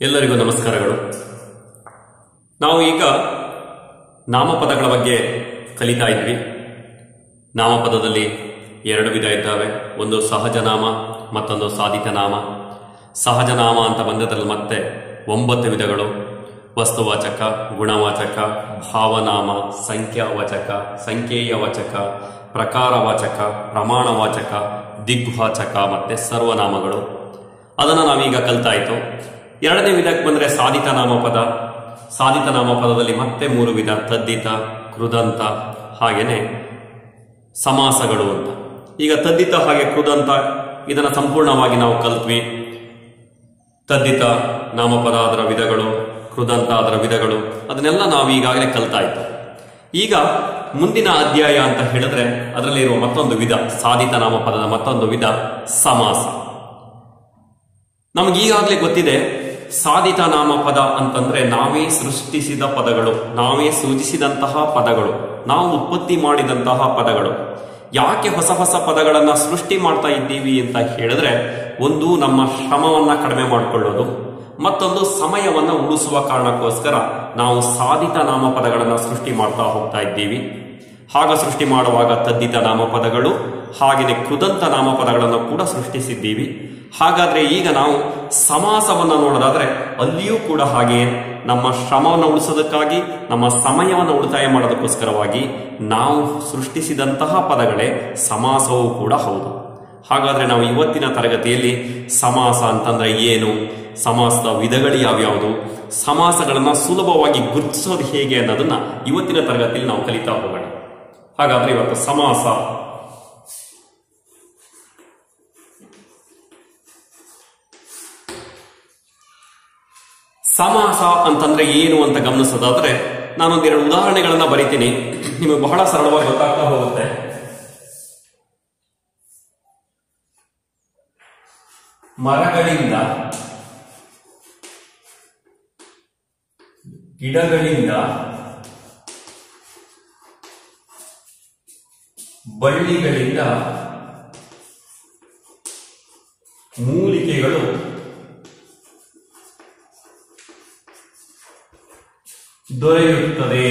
ಎಲ್ಲರಿಗೂ ನಮಸ್ಕಾರಗಳು. ನಾವು ಈಗ ನಾಮಪದಗಳ ಬಗ್ಗೆ ಕಲಿತಾ ಇದ್ವಿ. ನಾಮಪದದಲ್ಲಿ ಎರಡು ವಿಧ ಇದ್ದಾವೆ. ಒಂದು ಸಹಜನಾಮ, ಮತ್ತೊಂದು ಸಾಧಿತನಾಮ. ಸಹಜನಾಮ ಅಂತ ಬಂದದ್ರಲ್ಲಿ ಮತ್ತೆ 9 ವಿಧಗಳು: ವಸ್ತುವಾಚಕ, ಗುಣವಾಚಕ, ಭಾವನಾಮ, ಸಂಖ್ಯಾವಾಚಕ, ಸಂಖ್ಯೇಯವಾಚಕ, ಪ್ರಕಾರವಾಚಕ, ಪ್ರಮಾಣವಾಚಕ, ದಿಗ್ವಾಚಕ ಮತ್ತೆ ಸರ್ವನಾಮಗಳು. ಅದನ್ನು ನಾವೀಗ ಕಲಿತಾಯಿತು. ಎರಡನೇ ವಿಧಕ್ಕೆ ಬಂದರೆ ಸಾಧಿತ ನಾಮಪದ. ಸಾಧಿತ ನಾಮಪದದಲ್ಲಿ ಮತ್ತೆ 3 ವಿಧ: ತದ್ದಿತ, ಕೃದಂತ, ಹಾಗೇನೆ ಸಮಾಸಗಳು ಅಂತ. ಈಗ ತದ್ದಿತ ಹಾಗೆ ಕೃದಂತ ಇದನ್ನು ಸಂಪೂರ್ಣವಾಗಿ ನಾವು ಕಲಿತ್ವಿ. ತದ್ದಿತ ನಾಮಪದ ಅದರ ವಿಧಗಳು, ಕೃದಂತ ಅದರ ವಿಧಗಳು, ಅದನ್ನೆಲ್ಲ ನಾವು ಈಗಾಗಲೇ ಕಲಿತಾಯಿತು. ಈಗ ಮುಂದಿನ ಅಧ್ಯಾಯ ಅಂತ ಹೇಳಿದ್ರೆ ಅದರಲ್ಲಿರುವ ಮತ್ತೊಂದು ವಿಧ, ಸಾಧಿತ ನಾಮಪದದ ಮತ್ತೊಂದು ವಿಧ ಸಮಾಸ. ನಮಗೀಗಾಗಲೇ ಗೊತ್ತಿದೆ, ಸಾಧಿತ ನಾಮಪದ ಅಂತಂದ್ರೆ ನಾವೇ ಸೃಷ್ಟಿಸಿದ ಪದಗಳು, ನಾವೇ ಸೃಜಿಸಿದಂತಹ ಪದಗಳು, ನಾವು ಉತ್ಪತ್ತಿ ಮಾಡಿದಂತಹ ಪದಗಳು. ಯಾಕೆ ಹೊಸ ಹೊಸ ಪದಗಳನ್ನ ಸೃಷ್ಟಿ ಮಾಡ್ತಾ ಇದ್ದೀವಿ ಅಂತ ಹೇಳಿದ್ರೆ, ಒಂದು ನಮ್ಮ ಶ್ರಮವನ್ನ ಕಡಿಮೆ ಮಾಡಿಕೊಳ್ಳೋದು, ಮತ್ತೊಂದು ಸಮಯವನ್ನ ಉಳಿಸುವ ಕಾರಣಕ್ಕೋಸ್ಕರ ನಾವು ಸಾಧಿತ ನಾಮಪದಗಳನ್ನ ಸೃಷ್ಟಿ ಮಾಡ್ತಾ ಹೋಗ್ತಾ ಇದ್ದೀವಿ. ಹಾಗ ಸೃಷ್ಟಿ ಮಾಡುವಾಗ ತದ್ದಿತ ನಾಮಪದಗಳು ಹಾಗೆಯೇ ಕೃದಂತ ನಾಮಪದಗಳನ್ನು ಕೂಡ ಸೃಷ್ಟಿಸಿದ್ದೀವಿ. ಹಾಗಾದ್ರೆ ಈಗ ನಾವು ಸಮಾಸವನ್ನು ನೋಡೋದಾದ್ರೆ ಅಲ್ಲಿಯೂ ಕೂಡ ಹಾಗೆಯೇ ನಮ್ಮ ಶ್ರಮವನ್ನು ಉಳಿಸೋದಕ್ಕಾಗಿ, ನಮ್ಮ ಸಮಯವನ್ನು ಉಳಿತಾಯ ಮಾಡೋದಕ್ಕೋಸ್ಕರವಾಗಿ ನಾವು ಸೃಷ್ಟಿಸಿದಂತಹ ಪದಗಳೇ ಸಮಾಸವೂ ಕೂಡ ಹೌದು. ಹಾಗಾದ್ರೆ ನಾವು ಇವತ್ತಿನ ತರಗತಿಯಲ್ಲಿ ಸಮಾಸ ಅಂತಂದ್ರೆ ಏನು, ಸಮಾಸದ ವಿಧಗಳು ಯಾವ್ಯಾವುದು, ಸಮಾಸಗಳನ್ನ ಸುಲಭವಾಗಿ ಗುರುತಿಸೋದು ಹೇಗೆ ಅನ್ನೋದನ್ನ ಇವತ್ತಿನ ತರಗತಿಯಲ್ಲಿ ನಾವು ಕಲಿತಾ ಹೋಗೋಣ. ಹಾಗಾದ್ರೆ ಇವತ್ತು ಸಮಾಸ. ಸಮಾಸ ಅಂತಂದ್ರೆ ಏನು ಅಂತ ಗಮನಿಸೋದಾದ್ರೆ ನಾನೊಂದೆರಡು ಉದಾಹರಣೆಗಳನ್ನ ಬರೀತೀನಿ, ನಿಮಗೆ ಬಹಳ ಸರಳವಾಗಿ ಗೊತ್ತಾಗ್ತಾ ಹೋಗುತ್ತೆ. ಮರಗಳಿಂದ, ಗಿಡಗಳಿಂದ, ಬಳ್ಳಿಗಳಿಂದ ಮೂಲಿಕೆಗಳು ದೊರೆಯುತ್ತದೆ.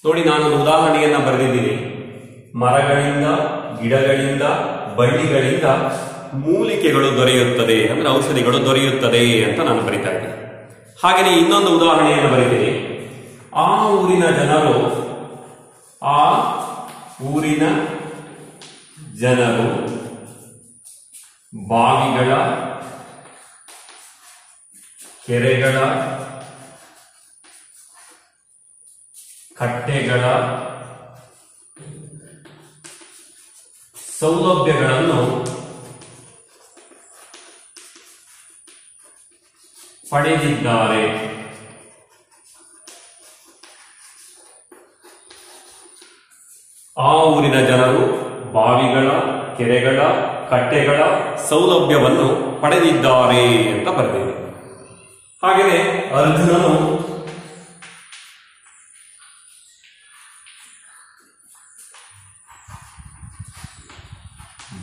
ನೋಡಿ, ನಾನೊಂದು ಉದಾಹರಣೆಯನ್ನ ಬರೆದಿದ್ದೀನಿ. ಮರಗಳಿಂದ, ಗಿಡಗಳಿಂದ, ಬಳ್ಳಿಗಳಿಂದ ಮೂಲಿಕೆಗಳು ದೊರೆಯುತ್ತದೆ ಅಂದ್ರೆ ಔಷಧಿಗಳು ದೊರೆಯುತ್ತದೆ ಅಂತ ನಾನು ಬರಿತಾ ಇದ್ದೀನಿ. ಹಾಗೆಯೇ ಇನ್ನೊಂದು ಉದಾಹರಣೆಯನ್ನು ಬರೀತೀನಿ. ಆ ಊರಿನ ಜನರು, ಆ ಊರಿನ ಜನರು ಬಾವಿಗಳ, ಕೆರೆಗಳ, ಕಟ್ಟೆಗಳ ಸೌಲಭ್ಯಗಳನ್ನು ಪಡೆದಿದ್ದಾರೆ. ಆ ಊರಿನ ಜನರು ಬಾವಿಗಳ, ಕೆರೆಗಳ, ಕಟ್ಟೆಗಳ ಸೌಲಭ್ಯವನ್ನು ಪಡೆದಿದ್ದಾರೆ ಅಂತ ಬರೆದಿದೆ. ಹಾಗೆಯೇ ಅರ್ಜುನನು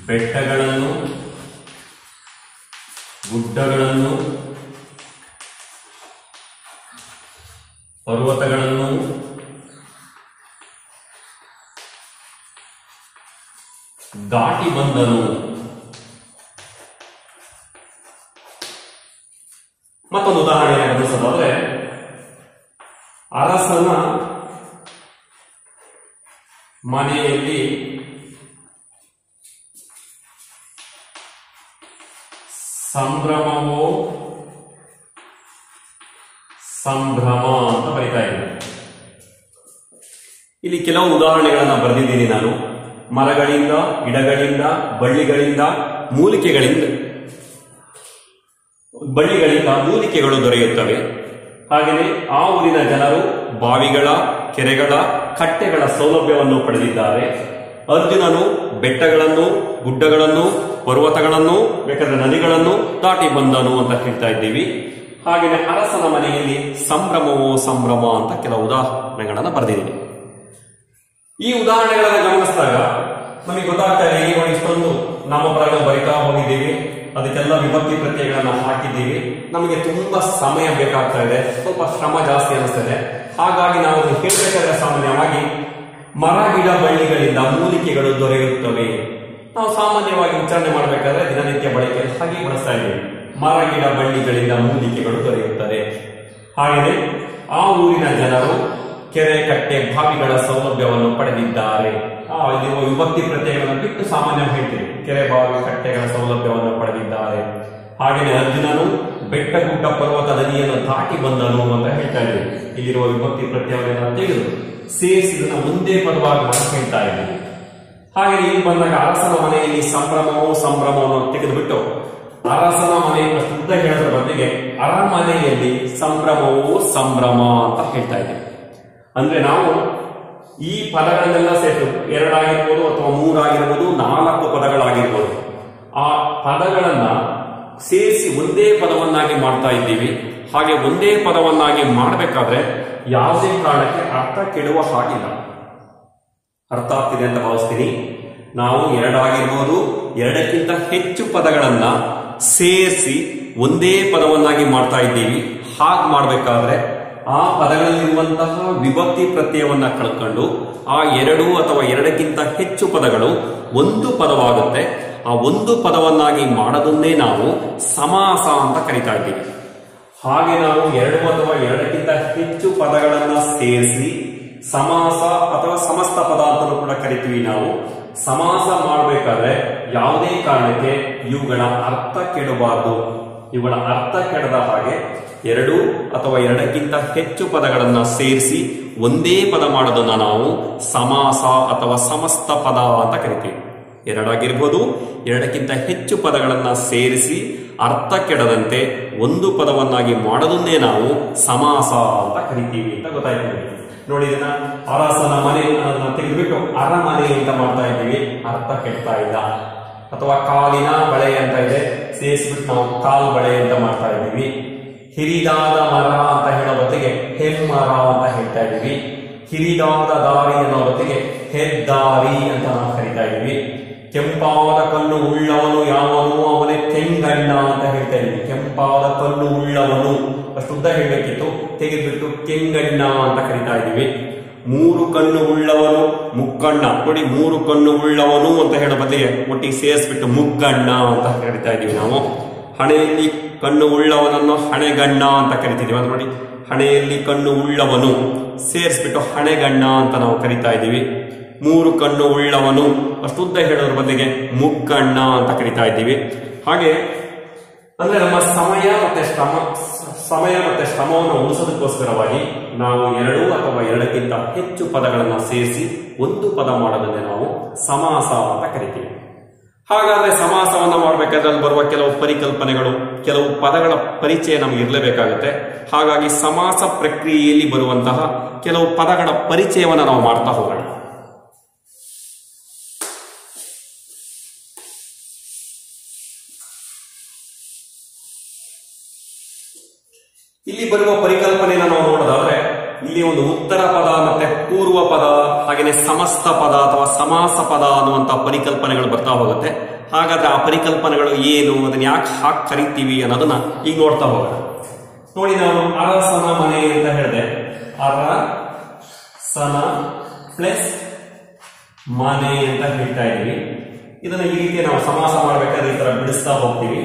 ಬೆಟ್ಟಗಳನ್ನು, ಗುಡ್ಡಗಳನ್ನು, ಪರ್ವತಗಳನ್ನು, ದಾಟಿ ಬಂದನು. ಮತ್ತೊಂದು ಉದಾಹರಣೆ ಗಮನಿಸೋದಾದ್ರೆ, ಅರಸನ ಮನೆಯಲ್ಲಿ ಸಂಭ್ರಮವೋ ಸಂಭ್ರಮ ಅಂತ ಬರೀತಾ ಇದ್ದೀನಿ. ಇಲ್ಲಿ ಕೆಲವು ಉದಾಹರಣೆಗಳನ್ನ ಬರೆದಿದ್ದೀನಿ ನಾನು. ಮರಗಳಿಂದ, ಗಿಡಗಳಿಂದ, ಬಳ್ಳಿಗಳಿಂದ, ಬಳ್ಳಿಗಳಿಂದ ಮೂಲಿಕೆಗಳು ದೊರೆಯುತ್ತವೆ. ಹಾಗೆಯೇ ಆ ಊರಿನ ಜನರು ಬಾವಿಗಳ, ಕೆರೆಗಳ, ಕಟ್ಟೆಗಳ ಸೌಲಭ್ಯವನ್ನು ಪಡೆದಿದ್ದಾರೆ. ಅರ್ಜುನನು ಬೆಟ್ಟಗಳನ್ನು, ಗುಡ್ಡಗಳನ್ನು, ಪರ್ವತಗಳನ್ನು, ಬೇಕಾದ್ರೆ ನದಿಗಳನ್ನು ದಾಟಿ ಬಂದನು ಅಂತ ಹೇಳ್ತಾ ಇದ್ದೀವಿ. ಹಾಗೆಯೇ ಅರಸನ ಮನೆಯಲ್ಲಿ ಸಂಭ್ರಮವೋ ಸಂಭ್ರಮ ಅಂತ ಕೆಲವು ಉದಾಹರಣೆಗಳನ್ನು ಬರೆದಿದ್ದೀನಿ. ಈ ಉದಾಹರಣೆಗಳನ್ನು ಗಮನಿಸಿದಾಗ ನಮಗೆ ಗೊತ್ತಾಗ್ತಾ ಇದೆ ಈಗ ಇಷ್ಟೊಂದು ನಾಮಪದಗಳನ್ನು ಬರಿತಾ ಹೋಗಿದ್ದೀವಿ, ಅದಕ್ಕೆಲ್ಲ ವಿಭಕ್ತಿ ಪ್ರತ್ಯಯಗಳನ್ನ ಹಾಕಿದ್ದೀವಿ. ನಮಗೆ ತುಂಬಾ ಸಮಯ ಬೇಕಾಗ್ತಾ ಇದೆ, ಸ್ವಲ್ಪ ಶ್ರಮ ಜಾಸ್ತಿ ಅನಿಸ್ತದೆ. ಹಾಗಾಗಿ ನಾವು ಹೇಳಬೇಕಾದ್ರೆ ಸಾಮಾನ್ಯವಾಗಿ ಮರ ಗಿಡ ಬಳ್ಳಿಗಳಿಂದ ಮೂಲಿಕೆಗಳು ದೊರೆಯುತ್ತವೆ. ನಾವು ಸಾಮಾನ್ಯವಾಗಿ ಉಚ್ಚಾರಣೆ ಮಾಡಬೇಕಾದ್ರೆ ದಿನನಿತ್ಯ ಬಳಕೆಯಲ್ಲಿ ಹಾಗೆ ಬಳಸ್ತಾ ಇದ್ದೀವಿ. ಮರ ಗಿಡ ಬಳ್ಳಿಗಳಿಂದ ಮೂಲಿಕೆಗಳು ದೊರೆಯುತ್ತದೆ. ಹಾಗೆಯೇ ಆ ಊರಿನ ಜನರು ಕೆರೆ ಕಟ್ಟೆ ಬಾವಿಗಳ ಸೌಲಭ್ಯವನ್ನು ಪಡೆದಿದ್ದಾರೆ. ಇಲ್ಲಿರುವ ವಿಭಕ್ತಿ ಪ್ರತ್ಯಯಗಳನ್ನು ಬಿಟ್ಟು ಸಾಮಾನ್ಯ ಹೇಳ್ತೀವಿ, ಕೆರೆ ಬಾವಿ ಕಟ್ಟೆಗಳ ಸೌಲಭ್ಯವನ್ನು ಪಡೆದಿದ್ದಾರೆ. ಹಾಗೆಯೇ ಅರ್ಜುನನು ಬೆಟ್ಟ ಗುಡ್ಡ ಪರ್ವತ ನದಿಯನ್ನು ದಾಟಿ ಬಂದನು ಅಂತ ಹೇಳ್ತಾ ಇದ್ದೀವಿ. ಇಲ್ಲಿರುವ ವಿಭಕ್ತಿ ಪ್ರತ್ಯಯವನ್ನು ತೆಗೆದು ಸೇರಿಸಿದನ್ನು ಒಂದೇ ಪದವಾಗಿ ಹೇಳ್ತಾ ಇದ್ದೀವಿ. ಹಾಗೆ ಇಲ್ಲಿ ಬಂದಾಗ ಅರಸನ ಮನೆಯಲ್ಲಿ ಸಂಭ್ರಮವನ್ನು ತೆಗೆದುಬಿಟ್ಟು ಅರಸನ ಮನೆ ಶುದ್ಧ ಹೇಳೋದ್ರ ಬದಲಿಗೆ ಅರಮನೆಯಲ್ಲಿ ಸಂಭ್ರಮ ಅಂತ ಹೇಳ್ತಾ ಇದ್ದೀವಿ. ಅಂದ್ರೆ ನಾವು ಈ ಪದಗಳನ್ನೆಲ್ಲ ಸೇರಿಸಿ 2 ಆಗಿರ್ಬೋದು ಅಥವಾ 3 ಆಗಿರ್ಬೋದು, 4 ಪದಗಳಾಗಿರ್ಬೋದು, ಆ ಪದಗಳನ್ನ ಸೇರಿಸಿ ಒಂದೇ ಪದವನ್ನಾಗಿ ಮಾಡ್ತಾ ಇದ್ದೀವಿ. ಹಾಗೆ ಒಂದೇ ಪದವನ್ನಾಗಿ ಮಾಡಬೇಕಾದ್ರೆ ಯಾವುದೇ ಕಾರಣಕ್ಕೆ ಅರ್ಥ ಕೆಡುವ ಹಾಗಿಲ್ಲ. ಅರ್ಥ ಆಗ್ತಿದೆ ಅಂತ ಭಾವಿಸ್ತೀನಿ. ನಾವು 2 ಆಗಿರ್ಬೋದು, 2ಕ್ಕಿಂತ ಹೆಚ್ಚು ಪದಗಳನ್ನ ಸೇರಿಸಿ ಒಂದೇ ಪದವನ್ನಾಗಿ ಮಾಡ್ತಾ ಇದ್ದೀವಿ. ಹಾಗೆ ಮಾಡಬೇಕಾದ್ರೆ ಆ ಪದಗಳಲ್ಲಿರುವಂತಹ ವಿಭಕ್ತಿ ಪ್ರತ್ಯಯವನ್ನ ಕಳ್ಕೊಂಡು ಆ 2 ಅಥವಾ 2ಕ್ಕಿಂತ ಹೆಚ್ಚು ಪದಗಳು ಒಂದು ಪದವಾಗುತ್ತೆ. ಆ ಒಂದು ಪದವನ್ನಾಗಿ ಮಾಡೋದನ್ನೇ ನಾವು ಸಮಾಸ ಅಂತ ಕರಿತಾ ಇದ್ದೀವಿ. ಹಾಗೆ ನಾವು 2 ಅಥವಾ 2ಕ್ಕಿಂತ ಹೆಚ್ಚು ಪದಗಳನ್ನ ಸೇರಿಸಿ ಸಮಾಸ ಅಥವಾ ಸಮಸ್ತ ಪದ ಅಂತಲೂ ಕೂಡ ಕರಿತೀವಿ. ನಾವು ಸಮಾಸ ಮಾಡಬೇಕಾದ್ರೆ ಯಾವುದೇ ಕಾರಣಕ್ಕೆ ಇವುಗಳ ಅರ್ಥ ಕೆಡಬಾರದು. ಇವುಗಳ ಅರ್ಥ ಕೆಡದ ಹಾಗೆ 2 ಅಥವಾ 2ಕ್ಕಿಂತ ಹೆಚ್ಚು ಪದಗಳನ್ನ ಸೇರಿಸಿ ಒಂದೇ ಪದ ಮಾಡೋದನ್ನ ನಾವು ಸಮಾಸ ಅಥವಾ ಸಮಸ್ತ ಪದ ಅಂತ ಕರಿತೀವಿ. 2 ಆಗಿರ್ಬೋದು, 2ಕ್ಕಿಂತ ಹೆಚ್ಚು ಪದಗಳನ್ನ ಸೇರಿಸಿ ಅರ್ಥ ಕೆಡದಂತೆ ಒಂದು ಪದವನ್ನಾಗಿ ಮಾಡೋದನ್ನೇ ನಾವು ಸಮಾಸ ಅಂತ ಕರಿತೀವಿ ಅಂತ ಗೊತ್ತಾಯ್ತು. ನೋಡಿ, ಇದನ್ನ ಅರಸನ ಮನೆ ಅನ್ನೋದನ್ನ ತೆಗೆದುಬಿಟ್ಟು ಅರಮನೆ ಅಂತ ಮಾಡ್ತಾ ಇದ್ದೀವಿ, ಅರ್ಥ ಕೆಡ್ತಾ ಇಲ್ಲ. ಅಥವಾ ಕಾಲಿನ ಬಳೆ ಅಂತ ಇದೆ, ಸೇರಿಸ್ಬಿಟ್ಟು ನಾವು ಕಾಲ್ ಬಳೆ ಅಂತ ಮಾಡ್ತಾ ಇದ್ದೀವಿ. ಹಿರಿದಾದ ಮರ ಅಂತ ಹೇಳೋ ಬದಲಿಗೆ ಹೆಮ್ಮರ ಅಂತ ಹೇಳ್ತಾ ಇದ್ದೀವಿ. ಹಿರಿದಾದ ದಾರಿ ಅನ್ನೋ ಬದಲಿಗೆ ಹೆದ್ದಾರಿ ಅಂತ ನಾವು ಕರಿತಾ ಇದ್ದೀವಿ. ಕೆಂಪಾದ ಕಣ್ಣು ಉಳ್ಳವನು ಯಾವನು, ಅವನೇ ಕೆಂಗಣ್ಣ ಅಂತ ಹೇಳ್ತಾ ಇದ್ದೀವಿ. ಕೆಂಪಾದ ಕಣ್ಣು ಉಳ್ಳವನು ಅಷ್ಟು ಉದ್ದ ಹೇಳಬೇಕಿತ್ತು, ತೆಗೆದ್ಬಿಟ್ಟು ಕೆಂಗಣ್ಣ ಅಂತ ಕರಿತಾ ಇದ್ದೀವಿ. 3 ಕಣ್ಣು ಉಳ್ಳವನು ಮುಕ್ಕಣ್ಣ. ನೋಡಿ, 3 ಕಣ್ಣು ಉಳ್ಳವನು ಅಂತ ಹೇಳೋ ಬದಲಿಗೆ ಒಟ್ಟಿಗೆ ಸೇರಿಸ್ಬಿಟ್ಟು ಮುಕ್ಕಣ್ಣ ಅಂತ ಕರಿತಾ ಇದೀವಿ. ನಾವು ಹಣೆಯಲ್ಲಿ ಕಣ್ಣು ಉಳ್ಳವನನ್ನು ಹಣೆಗಣ್ಣ ಅಂತ ಕರಿತಿದೀವಿ. ಅಂದ್ರೆ ನೋಡಿ, ಹಣೆಯಲ್ಲಿ ಕಣ್ಣು ಉಳ್ಳವನು ಸೇರಿಸ್ಬಿಟ್ಟು ಹಣೆಗಣ್ಣ ಅಂತ ನಾವು ಕರಿತಾ ಇದ್ದೀವಿ. 3 ಕಣ್ಣು ಉಳ್ಳವನು ಅಷ್ಟು ಉದ್ದ ಹೇಳೋದ್ರ ಬದಲಿಗೆ ಮುಕ್ಕಣ್ಣ ಅಂತ ಕರಿತಾ ಇದ್ದೀವಿ. ಹಾಗೆ ಅಂದ್ರೆ ನಮ್ಮ ಸಮಯ ಮತ್ತೆ ಶ್ರಮವನ್ನು ಉಳಿಸೋದಕ್ಕೋಸ್ಕರವಾಗಿ ನಾವು 2 ಅಥವಾ 2ಕ್ಕಿಂತ ಹೆಚ್ಚು ಪದಗಳನ್ನ ಸೇರಿಸಿ ಒಂದು ಪದ ಮಾಡೋದನ್ನೇ ನಾವು ಸಮಾಸ ಅಂತ ಕರಿತೀವಿ. ಹಾಗಾದ್ರೆ ಸಮಾಸವನ್ನ ಮಾಡಬೇಕಾದ್ರೆ ಅಲ್ಲಿ ಬರುವ ಕೆಲವು ಪರಿಕಲ್ಪನೆಗಳು, ಕೆಲವು ಪದಗಳ ಪರಿಚಯ ನಮ್ಗೆ ಇರಲೇಬೇಕಾಗುತ್ತೆ. ಹಾಗಾಗಿ ಸಮಾಸ ಪ್ರಕ್ರಿಯೆಯಲ್ಲಿ ಬರುವಂತಹ ಕೆಲವು ಪದಗಳ ಪರಿಚಯವನ್ನ ನಾವು ಮಾಡ್ತಾ ಹೋಗೋಣ. ಇಲ್ಲಿ ಬರುವ ಪರಿಕಲ್ಪನೆಯನ್ನು ನಾವು ನೋಡೋದಾದ್ರೆ ಇಲ್ಲಿ ಒಂದು ಉತ್ತರ ಪದ ಮತ್ತೆ ಪೂರ್ವ ಪದ, ಹಾಗೆಯೇ ಸಮಸ್ತ ಪದ ಅಥವಾ ಸಮಾಸ ಪದ ಅನ್ನುವಂತಹ ಪರಿಕಲ್ಪನೆಗಳು ಬರ್ತಾ ಹೋಗುತ್ತೆ. ಹಾಗಾದ್ರೆ ಆ ಪರಿಕಲ್ಪನೆಗಳು ಏನು, ಅದನ್ನ ಯಾಕೆ ಹಾಕಿ ಕರಿತೀವಿ ಅನ್ನೋದನ್ನ ಈಗ ನೋಡ್ತಾ ಹೋಗೋಣ. ನೋಡಿ, ನಾನು ಅರಸನ ಮನೆ ಅಂತ ಹೇಳಿದೆ. ಅರಸನ ಪ್ಲಸ್ ಮನೆ ಅಂತ ಹೇಳ್ತಾ ಇದೀವಿ. ಇದನ್ನ ಈ ರೀತಿ ನಾವು ಸಮಾಸ ಮಾಡ್ಬೇಕಾದ್ರೆ ಈ ತರ ಬಿಡಿಸ್ತಾ ಹೋಗ್ತೀವಿ.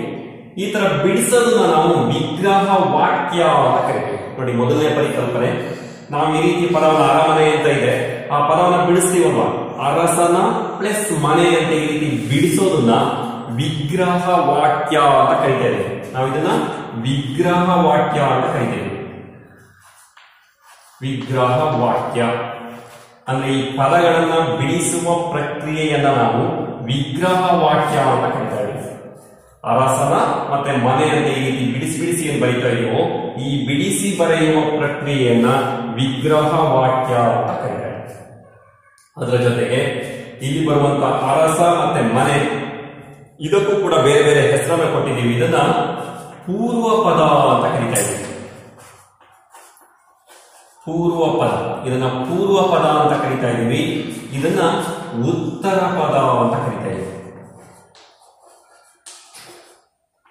ಈ ತರ ಬಿಡಿಸೋದನ್ನ ನಾವು ವಿಗ್ರಹ ವಾಕ್ಯ ಅಂತ ಕರಿತೀವಿ. ನೋಡಿ, ಮೊದಲನೇ ಪರಿಕಲ್ಪನೆ, ನಾವು ಈ ರೀತಿ ಪದವನ್ನ ಅರಮನೆ ಅಂತ ಇದೆ, ಆ ಪದವನ್ನ ಬಿಡಿಸ್ತೀವಲ್ವಾ, ಅರಸನ ಪ್ಲಸ್ ಮನೆ ಅಂತ ಈ ರೀತಿ ಬಿಡಿಸೋದನ್ನ ವಿಗ್ರಹ ವಾಕ್ಯ ಅಂತ ಕರಿತಾ ಇದ್ದೀವಿ. ನಾವು ಇದನ್ನ ವಿಗ್ರಹ ವಾಕ್ಯ ಅಂತ ಕರಿತೇವೆ. ವಿಗ್ರಹ ವಾಕ್ಯ ಅಂದ್ರೆ ಈ ಪದಗಳನ್ನ ಬಿಡಿಸುವ ಪ್ರಕ್ರಿಯೆಯನ್ನ ನಾವು ವಿಗ್ರಹ ವಾಕ್ಯ ಅಂತ ಕರಿತಾ ಇದ್ದೀವಿ. ಅರಸನ ಮತ್ತೆ ಮನೆ ಅಂತ ಈ ರೀತಿ ಬಿಡಿಸಿ ಏನು ಬರೀತಾ ಇದೀವೋ, ಈ ಬಿಡಿಸಿ ಬರೆಯುವ ಪ್ರಕ್ರಿಯೆಯನ್ನ ವಿಗ್ರಹ ವಾಕ್ಯ ಅಂತ ಕರೀತಾರೆ. ಅದರ ಜೊತೆಗೆ ಇಲ್ಲಿ ಬರುವಂತ ಅರಸ ಮತ್ತೆ ಮನೆ ಇದಕ್ಕೂ ಕೂಡ ಬೇರೆ ಬೇರೆ ಹೆಸರನ್ನ ಕೊಟ್ಟಿದ್ದೀವಿ. ಇದನ್ನ ಪೂರ್ವ ಪದ ಅಂತ ಕರೀತಾ ಇದ್ದೀವಿ. ಪೂರ್ವ ಪದ, ಇದನ್ನ ಪೂರ್ವ ಪದ ಅಂತ ಕರೀತಾ ಇದ್ದೀವಿ. ಇದನ್ನ ಉತ್ತರ ಪದ ಅಂತ ಕರಿತಾ ಇದ್ದೀವಿ.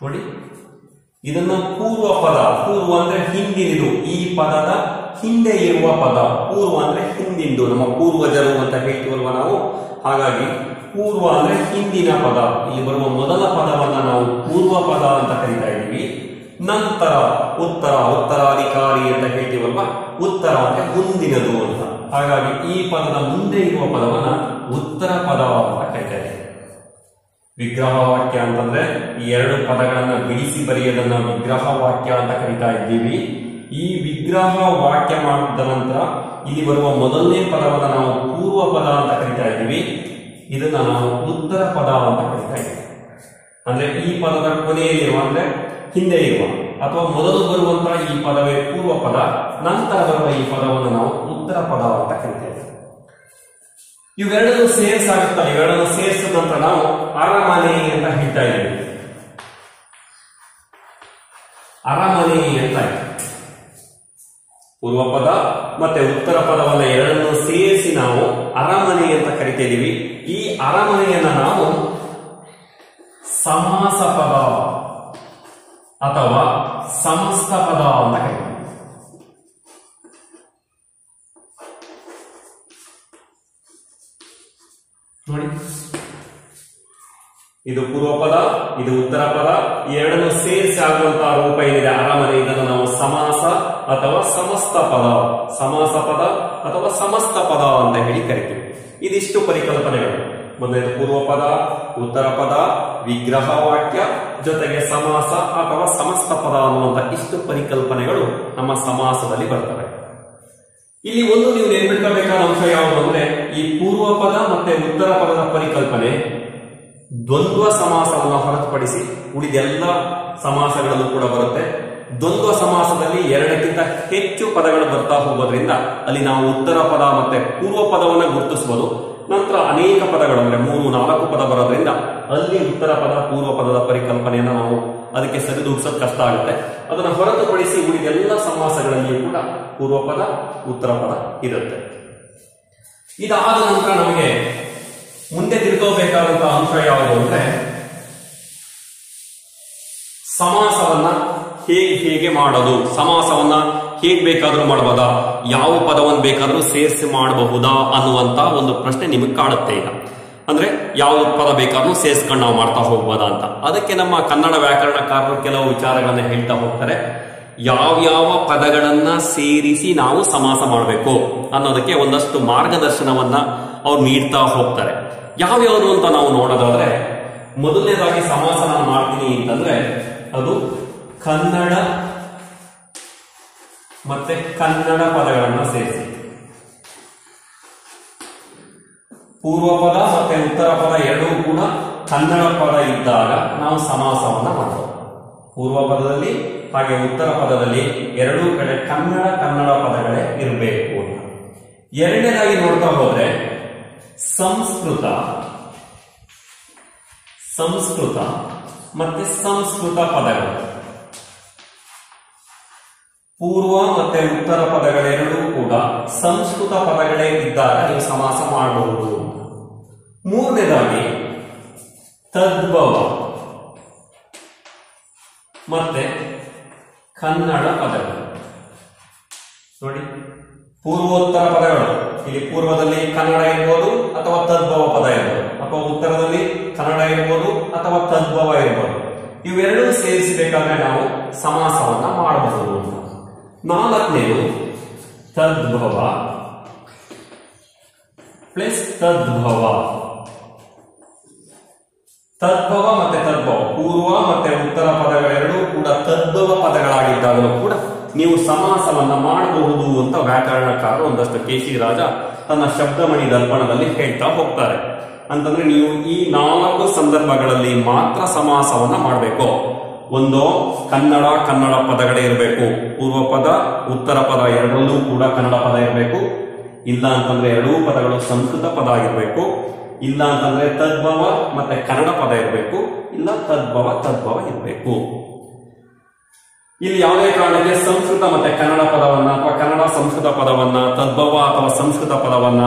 ನೋಡಿ, ಇದನ್ನ ಪೂರ್ವ ಪದ. ಪೂರ್ವ ಅಂದ್ರೆ ಹಿಂದಿನದು, ಈ ಪದದ ಹಿಂದೆ ಇರುವ ಪದ. ಪೂರ್ವ ಅಂದ್ರೆ ಹಿಂದಿಂದು, ನಮ್ಮ ಪೂರ್ವಜರು ಅಂತ ಹೇಳ್ತೀವಲ್ವ ನಾವು. ಹಾಗಾಗಿ ಪೂರ್ವ ಅಂದ್ರೆ ಹಿಂದಿನ ಪದ. ಇಲ್ಲಿ ಬರುವ ಮೊದಲ ಪದವನ್ನ ನಾವು ಪೂರ್ವ ಪದ ಅಂತ ಕರಿತಾ ಇದ್ದೀವಿ. ನಂತರ ಉತ್ತರ, ಉತ್ತರಾಧಿಕಾರಿ ಅಂತ ಹೇಳ್ತೀವಲ್ವ. ಉತ್ತರ ಅಂದ್ರೆ ಮುಂದಿನದು ಅಂತ. ಹಾಗಾಗಿ ಈ ಪದದ ಮುಂದೆ ಇರುವ ಪದವನ್ನ ಉತ್ತರ ಪದ ಅಂತ ಕರಿತಾ ಇದ್ದೀವಿ. ವಿಗ್ರಹ ವಾಕ್ಯ ಅಂತಂದ್ರೆ ಈ ಎರಡು ಪದಗಳನ್ನ ಬಿಡಿಸಿ ಬರೆಯೋದನ್ನ ವಿಗ್ರಹ ವಾಕ್ಯ ಅಂತ ಕರಿತಾ ಇದ್ದೀವಿ. ಈ ವಿಗ್ರಹ ವಾಕ್ಯ ಮಾಡಿದ ನಂತರ ಇಲ್ಲಿ ಬರುವ ಮೊದಲನೇ ಪದವನ್ನ ನಾವು ಪೂರ್ವ ಪದ ಅಂತ ಕರಿತಾ ಇದ್ದೀವಿ. ಇದನ್ನ ನಾವು ಉತ್ತರ ಪದ ಅಂತ ಕರಿತಾ ಇದ್ದೀವಿ. ಅಂದ್ರೆ ಈ ಪದದ ಕೊನೆಯಲ್ಲಿರುವ, ಅಂದ್ರೆ ಹಿಂದೆ ಇರುವ ಅಥವಾ ಮೊದಲು ಬರುವಂತಹ ಈ ಪದವೇ ಪೂರ್ವ ಪದ, ನಂತರ ಬರುವ ಈ ಪದವನ್ನು ನಾವು ಉತ್ತರ ಪದ ಅಂತ ಕರಿತಾ ಇದ್ದೀವಿ. ಇವೆರಡನ್ನು ಸೇರಿಸಾಗುತ್ತಾ, ಇವೆರಡನ್ನು ಸೇರಿಸಿದ ನಂತರ ನಾವು ಅರಮನೆ ಅಂತ ಹೇಳ್ತಾ ಇದ್ದೀವಿ. ಅರಮನೆ ಅಂತ ಪೂರ್ವ ಪದ ಮತ್ತೆ ಉತ್ತರ ಪದವನ್ನ ಎರಡನ್ನು ಸೇರಿಸಿ ನಾವು ಅರಮನೆ ಅಂತ ಕರಿತಾ ಇದ್ದೀವಿ. ಈ ಅರಮನೆಯನ್ನ ನಾವು ಸಮಾಸ ಪದ ಅಥವಾ ಸಮಸ್ತ ಪದ ಅಂತ ಕರಿತೀವಿ. ನೋಡಿ, ಇದು ಪೂರ್ವ ಪದ, ಇದು ಉತ್ತರ ಪದ. ಈ ಎರಡನ್ನು ಸೇರಿಸಿ ಆಗುವಂತಹ ರೂಪ ಏನಿದೆ ಅರಮನೆ, ಇದನ್ನು ನಾವು ಸಮಾಸ ಅಥವಾ ಸಮಸ್ತ ಪದ, ಸಮಾಸ ಪದ ಅಥವಾ ಸಮಸ್ತ ಪದ ಅಂತ ಹೇಳಿ ಕರಿತೀವಿ. ಇದಿಷ್ಟು ಪರಿಕಲ್ಪನೆಗಳು. ಮೊದಲನೇದು ಪೂರ್ವ ಪದ, ಉತ್ತರ ಪದ, ವಿಗ್ರಹ ವಾಕ್ಯ, ಜೊತೆಗೆ ಸಮಾಸ ಅಥವಾ ಸಮಸ್ತ ಪದ ಅನ್ನುವಂತ ಇಷ್ಟು ಪರಿಕಲ್ಪನೆಗಳು ನಮ್ಮ ಸಮಾಸದಲ್ಲಿ ಬರ್ತವೆ. ಇಲ್ಲಿ ಒಂದು ನೀವು ನೆನಪಿಟ್ಕೋಬೇಕಾದ ಅಂಶ ಯಾವುದು ಅಂದ್ರೆ, ಈ ಪೂರ್ವ ಪದ ಮತ್ತೆ ಉತ್ತರ ಪದದ ಪರಿಕಲ್ಪನೆ ದ್ವಂದ್ವ ಸಮಾಸವನ್ನು ಹೊರತುಪಡಿಸಿ ಉಳಿದೆಲ್ಲ ಸಮಾಸಗಳಲ್ಲೂ ಕೂಡ ಬರುತ್ತೆ. ದ್ವಂದ್ವ ಸಮಾಸದಲ್ಲಿ ಎರಡಕ್ಕಿಂತ ಹೆಚ್ಚು ಪದಗಳು ಬರ್ತಾ ಹೋಗೋದ್ರಿಂದ ಅಲ್ಲಿ ನಾವು ಉತ್ತರ ಪದ ಮತ್ತೆ ಪೂರ್ವ ಪದವನ್ನ ಗುರುತಿಸಬಹುದು. ನಂತರ ಅನೇಕ ಪದಗಳು ಅಂದ್ರೆ 3-4 ಪದ ಬರೋದ್ರಿಂದ ಅಲ್ಲಿ ಉತ್ತರ ಪದ ಪೂರ್ವ ಪದದ ಪರಿಕಲ್ಪನೆಯನ್ನು ನಾವು ಅದಕ್ಕೆ ಸರಿದೂಗಿಸೋದು ಕಷ್ಟ ಆಗುತ್ತೆ. ಅದನ್ನು ಹೊರತುಪಡಿಸಿ ಉಳಿದೆಲ್ಲ ಸಮಾಸಗಳಲ್ಲಿಯೂ ಕೂಡ ಪೂರ್ವ ಪದ ಉತ್ತರ ಪದ ಇರುತ್ತೆ. ಇದಾದ ನಂತರ ನಮಗೆ ಮುಂದೆ ತಿಳ್ಕೋಬೇಕಾದಂತಹ ಅಂಶ ಯಾವುದು ಅಂದ್ರೆ, ಸಮಾಸವನ್ನ ಹೇಗೆ ಮಾಡೋದು, ಸಮಾಸವನ್ನ ಹೇಗ್ ಬೇಕಾದ್ರೂ ಮಾಡಬಹುದಾ, ಯಾವ ಪದವನ್ನು ಬೇಕಾದ್ರೂ ಸೇರಿಸಿ ಮಾಡಬಹುದಾ ಅನ್ನುವಂತ ಒಂದು ಪ್ರಶ್ನೆ ನಿಮಗೆ ಕಾಡುತ್ತೆ ಈಗ. ಅಂದ್ರೆ ಯಾವ ಪದ ಬೇಕಾದ್ರೂ ಸೇರಿಸ್ಕೊಂಡು ನಾವು ಮಾಡ್ತಾ ಹೋಗ್ಬೋದಾ ಅಂತ. ಅದಕ್ಕೆ ನಮ್ಮ ಕನ್ನಡ ವ್ಯಾಕರಣಕಾರರು ಕೆಲವು ವಿಚಾರಗಳನ್ನ ಹೇಳ್ತಾ ಹೋಗ್ತಾರೆ. ಯಾವ್ಯಾವ ಪದಗಳನ್ನ ಸೇರಿಸಿ ನಾವು ಸಮಾಸ ಮಾಡಬೇಕು ಅನ್ನೋದಕ್ಕೆ ಒಂದಷ್ಟು ಮಾರ್ಗದರ್ಶನವನ್ನ ಅವ್ರು ನೀಡ್ತಾ ಹೋಗ್ತಾರೆ. ಯಾವ್ಯಾವುದು ಅಂತ ನಾವು ನೋಡೋದಾದ್ರೆ, ಮೊದಲನೇದಾಗಿ ಸಮಾಸ ನಾನು ಮಾಡ್ತೀನಿ ಅಂತಂದ್ರೆ ಅದು ಕನ್ನಡ ಮತ್ತೆ ಕನ್ನಡ ಪದಗಳನ್ನ ಸೇರಿಸಿ. ಪೂರ್ವ ಪದ ಮತ್ತೆ ಉತ್ತರ ಪದ ಎರಡೂ ಕೂಡ ಕನ್ನಡ ಪದ ಇದ್ದಾಗ ನಾವು ಸಮಾಸವನ್ನ ಮಾಡಬಹುದು. ಪೂರ್ವ ಪದದಲ್ಲಿ ಹಾಗೆ ಉತ್ತರ ಪದದಲ್ಲಿ ಎರಡೂ ಕಡೆ ಕನ್ನಡ ಪದಗಳೇ ಇರಬೇಕು ಅಂತ. ಎರಡನೇದಾಗಿ ನೋಡ್ತಾ ಹೋದ್ರೆ ಸಂಸ್ಕೃತ ಮತ್ತೆ ಸಂಸ್ಕೃತ ಪದಗಳು, ಪೂರ್ವ ಮತ್ತೆ ಉತ್ತರ ಪದಗಳೆರಡೂ ಕೂಡ ಸಂಸ್ಕೃತ ಪದಗಳೇ ಇದ್ದಾಗ ನೀವು ಸಮಾಸ ಮಾಡಬಹುದು. ಮೂರನೇದಾಗಿ ತದ್ಭವ ಮತ್ತೆ ಕನ್ನಡ ಪದಗಳು. ನೋಡಿ, ಪೂರ್ವೋತ್ತರ ಪದಗಳು, ಇಲ್ಲಿ ಪೂರ್ವದಲ್ಲಿ ಕನ್ನಡ ಇರ್ಬೋದು ಅಥವಾ ತದ್ಭವ ಪದ ಇರ್ಬೋದು, ಅಥವಾ ಉತ್ತರದಲ್ಲಿ ಕನ್ನಡ ಇರ್ಬೋದು ಅಥವಾ ತದ್ಭವ ಇರ್ಬೋದು. ಇವೆರಡೂ ಸೇರಿಸಬೇಕಾದ್ರೆ ನಾವು ಸಮಾಸವನ್ನ ಮಾಡಬಹುದು ಅಂತ. ನಾಲ್ಕನೇದು ತದ್ಭವ ಪ್ಲಸ್ ತದ್ಭವ. ತದ್ಭವ ಮತ್ತೆ ತದ್ಭವ, ಪೂರ್ವ ಮತ್ತೆ ಉತ್ತರ ಪದಗಳೆರಡೂ ಕೂಡ ತದ್ಭವ ಪದಗಳಾಗಿದ್ದಾಗಲೂ ಕೂಡ ನೀವು ಸಮಾಸವನ್ನ ಮಾಡಬಹುದು ಅಂತ ವ್ಯಾಕರಣಕಾರರು ಒಂದಷ್ಟು ಕೆ.ಸಿ. ರಾಜ ತನ್ನ ಶಬ್ದಮಣಿ ದರ್ಪಣದಲ್ಲಿ ಹೇಳ್ತಾ ಹೋಗ್ತಾರೆ. ಅಂತಂದ್ರೆ ನೀವು ಈ 4 ಸಂದರ್ಭಗಳಲ್ಲಿ ಮಾತ್ರ ಸಮಾಸವನ್ನ ಮಾಡಬೇಕು. ಒಂದು ಕನ್ನಡ ಪದಗಳೇ ಇರಬೇಕು, ಪೂರ್ವ ಪದ ಉತ್ತರ ಪದ ಎರಡರಲ್ಲೂ ಕೂಡ ಕನ್ನಡ ಪದ ಇರಬೇಕು. ಇಲ್ಲ ಅಂತಂದ್ರೆ ಎರಡೂ ಪದಗಳು ಸಂಸ್ಕೃತ ಪದ ಆಗಿರ್ಬೇಕು. ಇಲ್ಲ ಅಂತಂದ್ರೆ ತದ್ಭವ ಮತ್ತೆ ಕನ್ನಡ ಪದ ಇರಬೇಕು. ಇಲ್ಲ ತದ್ಭವ ಇರಬೇಕು. ಇಲ್ಲಿ ಯಾವುದೇ ಕಾರಣಕ್ಕೆ ಸಂಸ್ಕೃತ ಮತ್ತೆ ಕನ್ನಡ ಪದವನ್ನ ಅಥವಾ ಕನ್ನಡ ಸಂಸ್ಕೃತ ಪದವನ್ನ, ತದ್ಭವ ಅಥವಾ ಸಂಸ್ಕೃತ ಪದವನ್ನ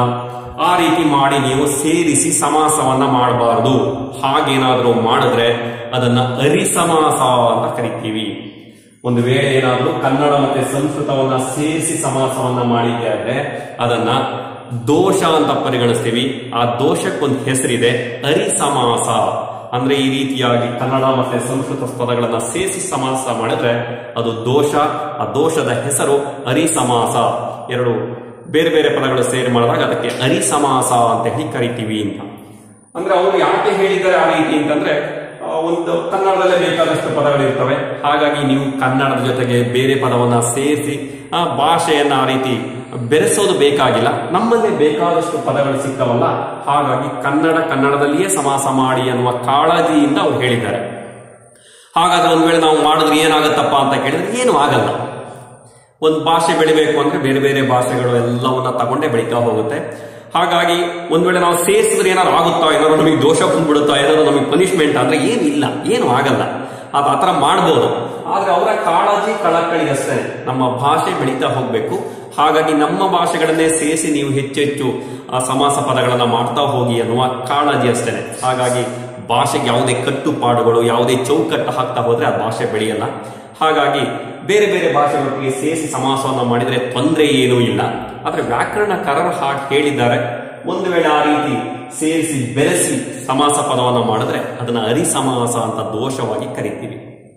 ಆ ರೀತಿ ಮಾಡಿ ನೀವು ಸೇರಿಸಿ ಸಮಾಸವನ್ನ ಮಾಡಬಾರದು. ಹಾಗೇನಾದ್ರೂ ಮಾಡಿದ್ರೆ ಅದನ್ನ ಅರಿಸಮಾಸ ಅಂತ ಕರಿತೀವಿ. ಒಂದು ವೇಳೆ ಏನಾದ್ರೂ ಕನ್ನಡ ಮತ್ತೆ ಸಂಸ್ಕೃತವನ್ನ ಸೇರಿಸಿ ಸಮಾಸವನ್ನ ಮಾಡಿದ್ದೆ ಆದ್ರೆ ಅದನ್ನ ದೋಷ ಅಂತ ಪರಿಗಣಿಸ್ತೀವಿ. ಆ ದೋಷಕ್ಕೊಂದು ಹೆಸರಿದೆ, ಅರಿಸಮಾಸ. ಅಂದ್ರೆ ಈ ರೀತಿಯಾಗಿ ಕನ್ನಡ ಮತ್ತೆ ಸಂಸ್ಕೃತ ಪದಗಳನ್ನ ಸೇರಿಸಿ ಸಮಾಸ ಮಾಡಿದ್ರೆ ಅದು ದೋಷ. ಆ ದೋಷದ ಹೆಸರು ಅರಿಸಮಾಸ. ಎರಡು ಬೇರೆ ಬೇರೆ ಪದಗಳು ಸೇರಿ ಮಾಡಿದಾಗ ಅದಕ್ಕೆ ಅರಿಸಮಾಸ ಅಂತ ಹೇಳಿ ಕರಿತೀವಿ ಅಂತ. ಅಂದ್ರೆ ಅವರು ಯಾಕೆ ಹೇಳಿದ್ದಾರೆ ಆ ರೀತಿ ಅಂತಂದ್ರೆ, ಒಂದು ಕನ್ನಡದಲ್ಲೇ ಬೇಕಾದಷ್ಟು ಪದಗಳಿರ್ತವೆ. ಹಾಗಾಗಿ ನೀವು ಕನ್ನಡದ ಜೊತೆಗೆ ಬೇರೆ ಪದವನ್ನ ಸೇರಿಸಿ ಆ ಭಾಷೆಯನ್ನ ಆ ರೀತಿ ಬೆರೆಸೋದು ಬೇಕಾಗಿಲ್ಲ. ನಮ್ಮಲ್ಲಿ ಬೇಕಾದಷ್ಟು ಪದಗಳು ಸಿಗ್ತಾವಲ್ಲ, ಹಾಗಾಗಿ ಕನ್ನಡದಲ್ಲಿಯೇ ಸಮಾಸ ಮಾಡಿ ಅನ್ನುವ ಕಾಳಜಿಯಿಂದ ಅವ್ರು ಹೇಳಿದ್ದಾರೆ. ಹಾಗಾದ್ರೆ ಒಂದ್ ವೇಳೆ ನಾವು ಮಾಡಿದ್ರೆ ಏನಾಗತ್ತಪ್ಪ ಅಂತ ಕೇಳಿದ್ರೆ ಏನು ಆಗಲ್ಲ. ಒಂದು ಭಾಷೆ ಬೆಳಿಬೇಕು ಅಂದ್ರೆ ಬೇರೆ ಬೇರೆ ಭಾಷೆಗಳು ಎಲ್ಲವನ್ನ ತಗೊಂಡೇ ಬೆಳೀತಾ ಹೋಗುತ್ತೆ. ಹಾಗಾಗಿ ಒಂದ್ ವೇಳೆ ನಾವು ಸೇರಿಸಿದ್ರೆ ಏನಾದ್ರು ಆಗುತ್ತಾ, ಏನಾದ್ರು ನಮಗೆ ದೋಷ ಬಂದ್ಬಿಡುತ್ತಾ, ಏನಾದ್ರು ನಮಗೆ ಪನಿಷ್ಮೆಂಟ್ ಅಂದ್ರೆ ಏನಿಲ್ಲ, ಏನು ಆಗಲ್ಲ. ಅದು ಆತರ ಮಾಡ್ಬೋದು. ಆದ್ರೆ ಅವರ ಕಾಳಜಿ ಕಳಕಳಿ ಅಷ್ಟೇ, ನಮ್ಮ ಭಾಷೆ ಬೆಳೀತಾ ಹೋಗ್ಬೇಕು. ಹಾಗಾಗಿ ನಮ್ಮ ಭಾಷೆಗಳನ್ನೇ ಸೇರಿಸಿ ನೀವು ಹೆಚ್ಚೆಚ್ಚು ಸಮಾಸ ಪದಗಳನ್ನ ಮಾಡ್ತಾ ಹೋಗಿ ಅನ್ನುವ ಕಾಳಜಿ ಅಷ್ಟೇನೆ. ಹಾಗಾಗಿ ಭಾಷೆಗೆ ಯಾವುದೇ ಕಟ್ಟುಪಾಡುಗಳು, ಯಾವುದೇ ಚೌಕಟ್ಟು ಹಾಕ್ತಾ ಹೋದ್ರೆ ಆ ಭಾಷೆ ಬೆಳೆಯಲ್ಲ. ಹಾಗಾಗಿ ಬೇರೆ ಬೇರೆ ಭಾಷೆಗಳೊಟ್ಟಿಗೆ ಸೇರಿಸಿ ಸಮಾಸವನ್ನ ಮಾಡಿದ್ರೆ ತೊಂದರೆ ಏನೂ ಇಲ್ಲ. ಆದ್ರೆ ವ್ಯಾಕರಣಕಾರರು ಹಾಗೆ ಹೇಳಿದ್ದಾರೆ. ಒಂದು ವೇಳೆ ಆ ರೀತಿ ಸೇರಿಸಿ ಬೆರೆಸಿ ಸಮಾಸ ಪದವನ್ನ ಮಾಡಿದ್ರೆ ಅದನ್ನ ಅರಿಸಮಾಸ ಅಂತ ದೋಷವಾಗಿ ಕರಿತೀವಿ.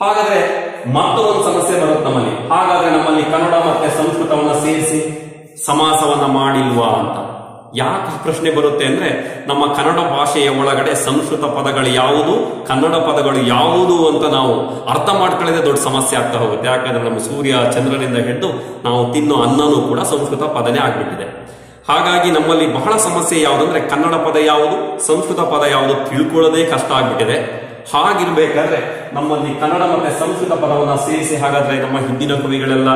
ಹಾಗಾದ್ರೆ ಮತ್ತೊಂದು ಸಮಸ್ಯೆ ಬರುತ್ತೆ ನಮ್ಮಲ್ಲಿ. ಹಾಗಾದ್ರೆ ನಮ್ಮಲ್ಲಿ ಕನ್ನಡ ಮತ್ತೆ ಸಂಸ್ಕೃತವನ್ನ ಸೇರಿಸಿ ಸಮಾಸವನ್ನ ಮಾಡಿಲ್ವಾ ಅಂತ ಯಾಕೆ ಪ್ರಶ್ನೆ ಬರುತ್ತೆ ಅಂದ್ರೆ, ನಮ್ಮ ಕನ್ನಡ ಭಾಷೆಯ ಒಳಗಡೆ ಸಂಸ್ಕೃತ ಪದಗಳು ಯಾವುದು, ಕನ್ನಡ ಪದಗಳು ಯಾವುದು ಅಂತ ನಾವು ಅರ್ಥ ಮಾಡ್ಕೊಳ್ಳೋದೇ ದೊಡ್ಡ ಸಮಸ್ಯೆ ಆಗ್ತಾ ಹೋಗುತ್ತೆ. ಯಾಕಂದ್ರೆ ನಮ್ಮ ಸೂರ್ಯ ಚಂದ್ರನಿಂದ ಹಿಡಿದು ನಾವು ತಿನ್ನೋ ಅನ್ನನೂ ಕೂಡ ಸಂಸ್ಕೃತ ಪದನೇ ಆಗ್ಬಿಟ್ಟಿದೆ. ಹಾಗಾಗಿ ನಮ್ಮಲ್ಲಿ ಬಹಳ ಸಮಸ್ಯೆ ಯಾವುದಂದ್ರೆ ಕನ್ನಡ ಪದ ಯಾವುದು, ಸಂಸ್ಕೃತ ಪದ ಯಾವುದು ತಿಳ್ಕೊಳ್ಳೋದೇ ಕಷ್ಟ ಆಗ್ಬಿಟ್ಟಿದೆ. ಹಾಗಿರ್ಬೇಕಾದ್ರೆ ನಮ್ಮಲ್ಲಿ ಕನ್ನಡ ಮತ್ತೆ ಸಂಸ್ಕೃತ ಪದವನ್ನ ಸೇರಿಸಿ ಹಾಗಾದ್ರೆ ನಮ್ಮ ಹಿಂದಿನ ಕವಿಗಳೆಲ್ಲ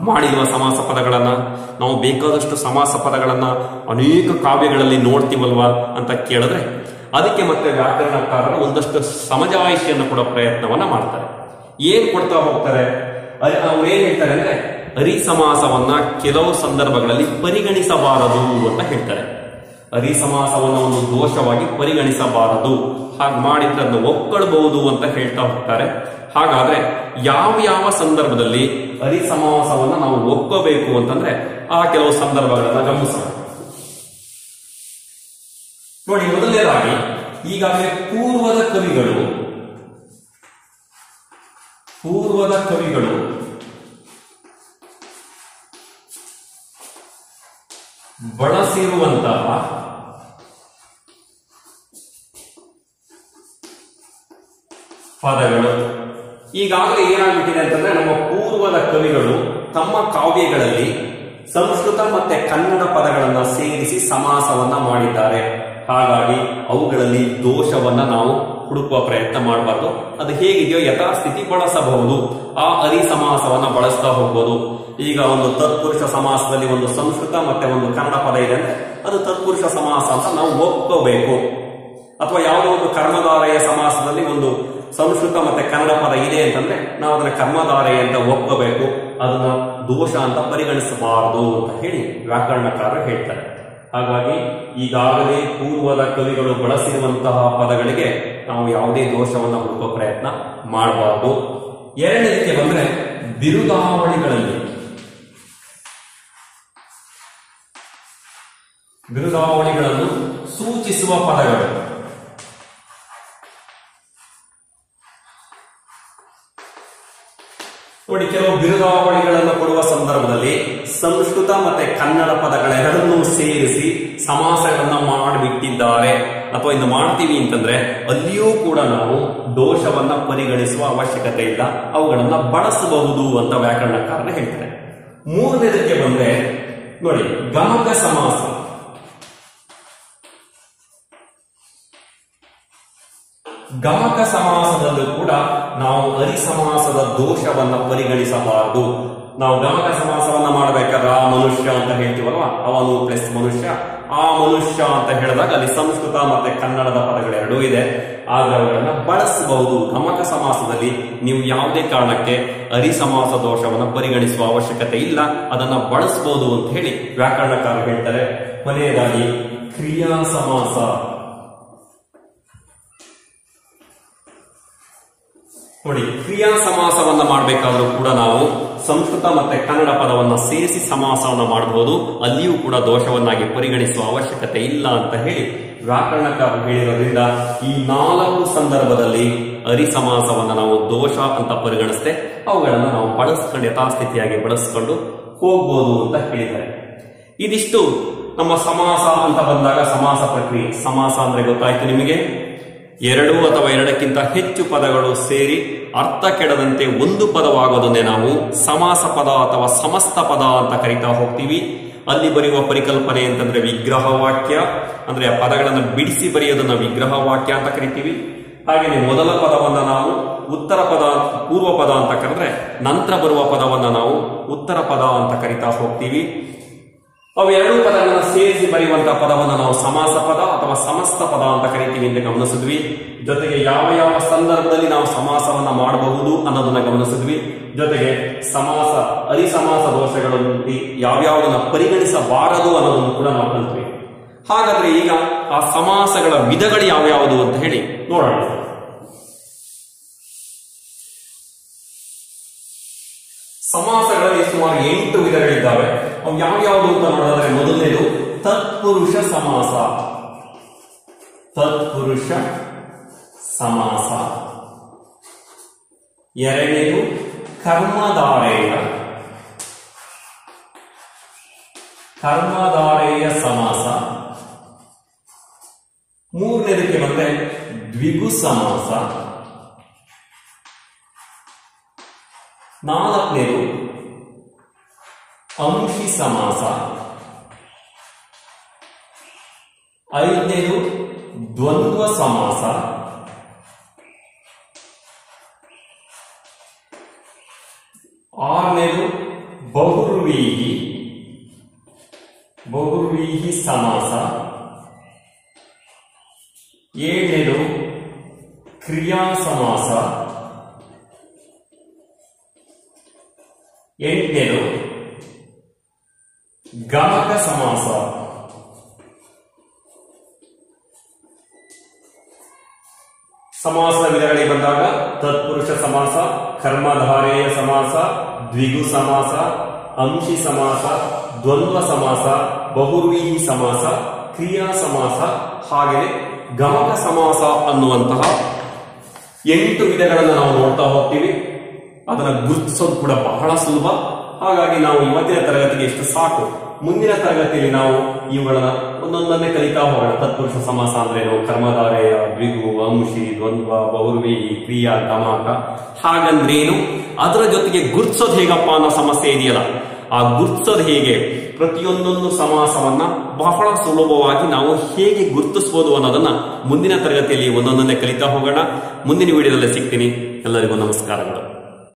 ಮಾಡಿರುವ ಸಮಾಸ ಪದಗಳನ್ನ, ನಾವು ಬೇಕಾದಷ್ಟು ಸಮಾಸ ಪದಗಳನ್ನ ಅನೇಕ ಕಾವ್ಯಗಳಲ್ಲಿ ನೋಡ್ತೀವಲ್ವಾ ಅಂತ ಕೇಳಿದ್ರೆ ಅದಕ್ಕೆ ಮತ್ತೆ ವ್ಯಾಕರಣಕಾರರು ಒಂದಷ್ಟು ಸಮಜಾಯಿಷಿಯನ್ನು ಕೊಡೋ ಪ್ರಯತ್ನವನ್ನ ಮಾಡ್ತಾರೆ. ಏನ್ ಕೊಡ್ತಾ ಹೋಗ್ತಾರೆ, ಅವ್ರು ಏನ್ ಹೇಳ್ತಾರೆ ಅಂದ್ರೆ ಅರಿಸಮಾಸವನ್ನ ಕೆಲವು ಸಂದರ್ಭಗಳಲ್ಲಿ ಪರಿಗಣಿಸಬಾರದು ಅಂತ ಹೇಳ್ತಾರೆ. ಅರಿಸಮಾಸವನ್ನ ಒಂದು ದೋಷವಾಗಿ ಪರಿಗಣಿಸಬಾರದು, ಹಾಗೆ ಮಾಡಿದ್ರೆ ಅದನ್ನು ಒಪ್ಕೊಳ್ಬಹುದು ಅಂತ ಹೇಳ್ತಾ ಹೋಗ್ತಾರೆ. ಹಾಗಾದ್ರೆ ಯಾವ ಯಾವ ಸಂದರ್ಭದಲ್ಲಿ ಅರಿಸಮಾಸವನ್ನ ನಾವು ಒಪ್ಪಬೇಕು ಅಂತಂದ್ರೆ ಆ ಕೆಲವು ಸಂದರ್ಭಗಳನ್ನ ಗಮನಿಸೋಣ. ನೋಡಿ, ಮೊದಲನೇದಾಗಿ ಈಗಾಗಲೇ ಪೂರ್ವದ ಕವಿಗಳು ಬಳಸಿರುವಂತಹ ಪದಗಳು. ಈಗಾಗಲೇ ಏನಾಗ್ಬಿಟ್ಟಿದೆ ಅಂತಂದ್ರೆ, ನಮ್ಮ ಪೂರ್ವದ ಕವಿಗಳು ತಮ್ಮ ಕಾವ್ಯಗಳಲ್ಲಿ ಸಂಸ್ಕೃತ ಮತ್ತೆ ಕನ್ನಡ ಪದಗಳನ್ನ ಸೇರಿಸಿ ಸಮಾಸವನ್ನ ಮಾಡಿದ್ದಾರೆ. ಹಾಗಾಗಿ ಅವುಗಳಲ್ಲಿ ದೋಷವನ್ನ ನಾವು ಹುಡುಕುವ ಪ್ರಯತ್ನ ಮಾಡಬಾರ್ದು. ಅದು ಹೇಗಿದೆಯೋ ಯಥಾಸ್ಥಿತಿ ಬಳಸಬಹುದು. ಆ ಅರಿಸಮಾಸವನ್ನ ಬಳಸ್ತಾ ಹೋಗ್ಬೋದು. ಈಗ ಒಂದು ತತ್ಪುರುಷ ಸಮಾಸದಲ್ಲಿ ಒಂದು ಸಂಸ್ಕೃತ ಮತ್ತೆ ಒಂದು ಕನ್ನಡ ಪದ ಇದೆ ಅಂದ್ರೆ ಅದು ತತ್ಪುರುಷ ಸಮಾಸ ಅಂತ ನಾವು ಒಪ್ಕೋಬೇಕು. ಅಥವಾ ಯಾವುದೋ ಒಂದು ಕರ್ಮಧಾರೆಯ ಸಮಾಸದಲ್ಲಿ ಒಂದು ಸಂಸ್ಕೃತ ಮತ್ತೆ ಕನ್ನಡ ಪದ ಇದೆ ಅಂತಂದ್ರೆ ನಾವು ಅದನ್ನ ಕರ್ಮಧಾರೆಯ ಅಂತ ಒಪ್ಕೋಬೇಕು. ಅದನ್ನ ದೋಷ ಅಂತ ಪರಿಗಣಿಸಬಾರದು ಅಂತ ಹೇಳಿ ವ್ಯಾಕರಣಕಾರರು ಹೇಳ್ತಾರೆ. ಹಾಗಾಗಿ ಈಗಾಗಲೇ ಪೂರ್ವದ ಕವಿಗಳು ಬಳಸಿರುವಂತಹ ಪದಗಳಿಗೆ ನಾವು ಯಾವುದೇ ದೋಷವನ್ನ ಹುಡುಕೋ ಪ್ರಯತ್ನ ಮಾಡಬಾರದು. ಎರಡನೇದಕ್ಕೆ ಬಂದ್ರೆ ಬಿರುದಾವಳಿಗಳನ್ನು ಸೂಚಿಸುವ ಪದಗಳು. ನೋಡಿ, ಕೆಲವು ಬಿರುದಾವಳಿಗಳನ್ನು ಕೊಡುವ ಸಂದರ್ಭದಲ್ಲಿ ಸಂಸ್ಕೃತ ಮತ್ತೆ ಕನ್ನಡ ಪದಗಳೆರಡನ್ನೂ ಸೇರಿಸಿ ಸಮಾಸಗಳನ್ನ ಮಾಡಿಬಿಟ್ಟಿದ್ದಾರೆ ಅಥವಾ ಇದು ಮಾಡ್ತೀವಿ ಅಂತಂದ್ರೆ ಅಲ್ಲಿಯೂ ಕೂಡ ನಾವು ದೋಷವನ್ನ ಪರಿಗಣಿಸುವ ಅವಶ್ಯಕತೆ ಇಲ್ಲ, ಅವುಗಳನ್ನ ಬಳಸಬಹುದು ಅಂತ ವ್ಯಾಕರಣಕಾರರು ಹೇಳ್ತಾರೆ. ಮೂರನೇದಕ್ಕೆ ಬಂದ್ರೆ ನೋಡಿ, ಗಮಕ ಸಮಾಸ. ಗಮಕ ಸಮಾಸದಲ್ಲೂ ಕೂಡ ನಾವು ಅರಿಸಮಾಸದ ದೋಷವನ್ನ ಪರಿಗಣಿಸಬಾರದು. ನಾವು ಗಮಕ ಸಮಾಸವನ್ನ ಮಾಡಬೇಕಾದ್ರೆ ಆ ಮನುಷ್ಯ ಅಂತ ಹೇಳ್ತೀವಲ್ವಾ, ಅವನು ಪ್ಲಸ್ ಮನುಷ್ಯ ಆ ಮನುಷ್ಯ ಅಂತ ಹೇಳಿದಾಗ ಅಲ್ಲಿ ಸಂಸ್ಕೃತ ಮತ್ತೆ ಕನ್ನಡದ ಪದಗಳೆರಡೂ ಇದೆ. ಆದ್ರೆ ಅವುಗಳನ್ನ ಬಳಸಬಹುದು. ಗಮಕ ಸಮಾಸದಲ್ಲಿ ನೀವು ಯಾವುದೇ ಕಾರಣಕ್ಕೆ ಅರಿ ಸಮಾಸ ದೋಷವನ್ನು ಪರಿಗಣಿಸುವ ಅವಶ್ಯಕತೆ ಇಲ್ಲ, ಅದನ್ನ ಬಳಸಬಹುದು ಅಂತ ಹೇಳಿ ವ್ಯಾಕರಣಕಾರರು ಹೇಳ್ತಾರೆ. ಕೊನೆಯದಾಗಿ ಕ್ರಿಯಾ ಸಮಾಸ. ನೋಡಿ, ಕ್ರಿಯಾ ಸಮಾಸವನ್ನ ಮಾಡಬೇಕಾದ್ರೂ ಕೂಡ ನಾವು ಸಂಸ್ಕೃತ ಮತ್ತೆ ಕನ್ನಡ ಪದವನ್ನ ಸೇರಿಸಿ ಸಮಾಸವನ್ನ ಮಾಡಬಹುದು. ಅಲ್ಲಿಯೂ ಕೂಡ ದೋಷವನ್ನಾಗಿ ಪರಿಗಣಿಸುವ ಅವಶ್ಯಕತೆ ಇಲ್ಲ ಅಂತ ಹೇಳಿ ವ್ಯಾಕರಣಕಾರರು ಹೇಳಿರೋದ್ರಿಂದ ಈ 4 ಸಂದರ್ಭದಲ್ಲಿ ಅರಿ ಸಮಾಸವನ್ನ ನಾವು ದೋಷ ಅಂತ ಪರಿಗಣಿಸದೆ ಅವುಗಳನ್ನು ನಾವು ಬಳಸ್ಕೊಂಡು ಯಥಾಸ್ಥಿತಿಯಾಗಿ ಬಳಸ್ಕೊಂಡು ಹೋಗ್ಬೋದು ಅಂತ ಹೇಳಿದ್ದಾರೆ. ಇದಿಷ್ಟು ನಮ್ಮ ಸಮಾಸ ಅಂತ ಬಂದಾಗ ಸಮಾಸ ಪ್ರಕ್ರಿಯೆ. ಸಮಾಸ ಅಂದ್ರೆ ಗೊತ್ತಾಯ್ತು ನಿಮಗೆ, 2 ಅಥವಾ 2ಕ್ಕಿಂತ ಹೆಚ್ಚು ಪದಗಳು ಸೇರಿ ಅರ್ಥ ಕೆಡದಂತೆ ಒಂದು ಪದವಾಗೋದನ್ನೇ ನಾವು ಸಮಾಸ ಪದ ಅಥವಾ ಸಮಸ್ತ ಪದ ಅಂತ ಕರಿತಾ ಹೋಗ್ತೀವಿ. ಅಲ್ಲಿ ಬರೆಯುವ ಪರಿಕಲ್ಪನೆ ಅಂತಂದ್ರೆ ವಿಗ್ರಹ ವಾಕ್ಯ, ಅಂದ್ರೆ ಆ ಪದಗಳನ್ನು ಬಿಡಿಸಿ ಬರೆಯೋದನ್ನ ವಿಗ್ರಹ ವಾಕ್ಯ ಅಂತ ಕರಿತೀವಿ. ಹಾಗೆಯೇ ಮೊದಲ ಪದವನ್ನ ನಾವು ಉತ್ತರ ಪದ, ಪೂರ್ವ ಪದ ಅಂತ ಕರೆದ್ರೆ ನಂತರ ಬರುವ ಪದವನ್ನ ನಾವು ಉತ್ತರ ಪದ ಅಂತ ಕರಿತಾ ಹೋಗ್ತೀವಿ. ಅವೆರಡೂ ಪದಗಳನ್ನ ಸೇರಿಸಿ ಬರೆಯುವಂತಹ ಪದವನ್ನು ನಾವು ಸಮಾಸ ಪದ ಅಥವಾ ಸಮಸ್ತ ಪದ ಅಂತ ಕರಿತೀವಿ ಅಂತ ಗಮನಿಸಿದ್ವಿ. ಜೊತೆಗೆ ಯಾವ ಯಾವ ಸಂದರ್ಭದಲ್ಲಿ ನಾವು ಸಮಾಸವನ್ನ ಮಾಡಬಹುದು ಅನ್ನೋದನ್ನ ಗಮನಿಸಿದ್ವಿ. ಜೊತೆಗೆ ಸಮಾಸ ಅರಿ ಸಮಾಸ ದೋಷಗಳಲ್ಲಿ ಯಾವ್ಯಾವುದನ್ನ ಪರಿಗಣಿಸಬಾರದು ಅನ್ನೋದನ್ನು ಕೂಡ ನಾವು ಕಲಿತ್ವಿ. ಹಾಗಾದ್ರೆ ಈಗ ಆ ಸಮಾಸಗಳ ವಿಧಗಳು ಯಾವ್ಯಾವುದು ಅಂತ ಹೇಳಿ ನೋಡೋಣ. ಸಮಾಸಗಳಲ್ಲಿ ಸುಮಾರು 8 ವಿಧಗಳಿದ್ದಾವೆ. ಅವು ಯಾವ್ಯಾವುದು ಅಂತ ನೋಡಿದ್ರೆ ಮೊದಲನೇದು ತತ್ಪುರುಷ ಸಮಾಸ. ತತ್ಪುರುಷ ಸಮಾಸ. ಎರಡನೇದು ಕರ್ಮಧಾರೇಯ. ಕರ್ಮಧಾರೇಯ ಸಮಾಸ. ಮೂರನೇದಕ್ಕೆ ಬಂದ್ರೆ ದ್ವಿಗು ಸಮಾಸ. ನಾಲ್ಕನೇದು ಅಂಶಿ ಸಮಾಸ. ಐದನೇದು ದ್ವಂದ್ವ ಸಮಾಸ. ಆರನೇದು ಬಹುರ್ವೀಹಿ ಸಮಾಸ. ಏಳನೇದು ಕ್ರಿಯಾ ಸಮಾಸ. ಎಂಟನೇದು ಗಮಕ ಸಮಾಸ. ಸಮಾಸದ ವಿಧಗಳಿಗೆ ಬಂದಾಗ ತತ್ಪುರುಷ ಸಮಾಸ, ಕರ್ಮಧಾರೇಯ ಸಮಾಸ, ದ್ವಿಗು ಸಮಾಸ, ಅಂಶಿ ಸಮಾಸ, ದ್ವಂದ್ವ ಸಮಾಸ, ಬಹುರ್ವೀಹಿ ಸಮಾಸ, ಕ್ರಿಯಾ ಸಮಾಸ, ಹಾಗೆಯೇ ಗಮಕ ಸಮಾಸ ಅನ್ನುವಂತಹ 8 ವಿಧಗಳನ್ನು ನಾವು ನೋಡ್ತಾ ಹೋಗ್ತೀವಿ. ಅದನ್ನ ಗುರುತಿಸೋದು ಕೂಡ ಬಹಳ ಸುಲಭ. ಹಾಗಾಗಿ ನಾವು ಇವತ್ತಿನ ತರಗತಿಗೆ ಎಷ್ಟು ಸಾಕು. ಮುಂದಿನ ತರಗತಿಯಲ್ಲಿ ನಾವು ಇವುಗಳನ್ನ ಒಂದೊಂದನ್ನೇ ಕಲಿತಾ ಹೋಗೋಣ. ತತ್ಪುರುಷ ಸಮಾಸ ಅಂದ್ರೇನು, ಕರ್ಮಧಾರೇಯ, ದ್ವಿಗು, ಅಂಶಿ, ದ್ವಂದ್ವ, ಬಹುರ್ವೀಹಿ, ಕ್ರಿಯಾ, ಗಮಕ ಹಾಗಂದ್ರೇನು, ಅದರ ಜೊತೆಗೆ ಗುರುತಿಸೋದು ಹೇಗಪ್ಪ ಅನ್ನೋ ಸಮಸ್ಯೆ ಇದೆಯಲ್ಲ, ಆ ಗುರುತಿಸೋದು ಹೇಗೆ, ಪ್ರತಿಯೊಂದೊಂದು ಸಮಾಸವನ್ನ ಬಹಳ ಸುಲಭವಾಗಿ ನಾವು ಹೇಗೆ ಗುರುತಿಸಬಹುದು ಅನ್ನೋದನ್ನ ಮುಂದಿನ ತರಗತಿಯಲ್ಲಿ ಒಂದೊಂದನ್ನೇ ಕಲಿತಾ ಹೋಗೋಣ. ಮುಂದಿನ ವಿಡಿಯೋದಲ್ಲಿ ಸಿಗ್ತೀನಿ. ಎಲ್ಲರಿಗೂ ನಮಸ್ಕಾರಗಳು.